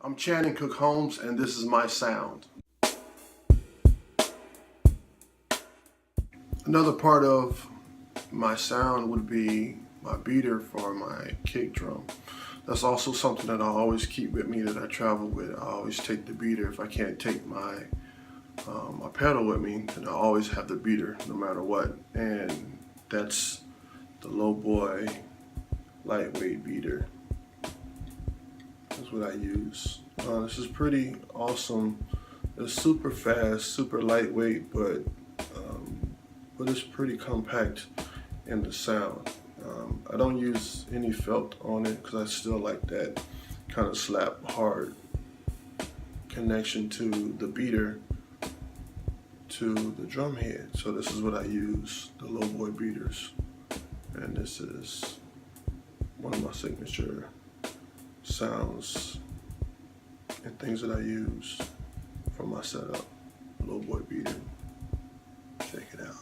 I'm Channing Cook Holmes, and this is my sound. Another part of my sound would be my beater for my kick drum. That's also something that I always keep with me, that I travel with. I always take the beater. If I can't take my pedal with me, then I always have the beater no matter what. And that's the low boy lightweight beater. That's what I use. This is pretty awesome. It's super fast, super lightweight, but it's pretty compact in the sound. I don't use any felt on it because I still like that kind of slap hard connection to the beater to the drum head. So this is what I use, the low boy beaters. And this is one of my signature sounds and things that I use for my setup. Low boy beater. Check it out.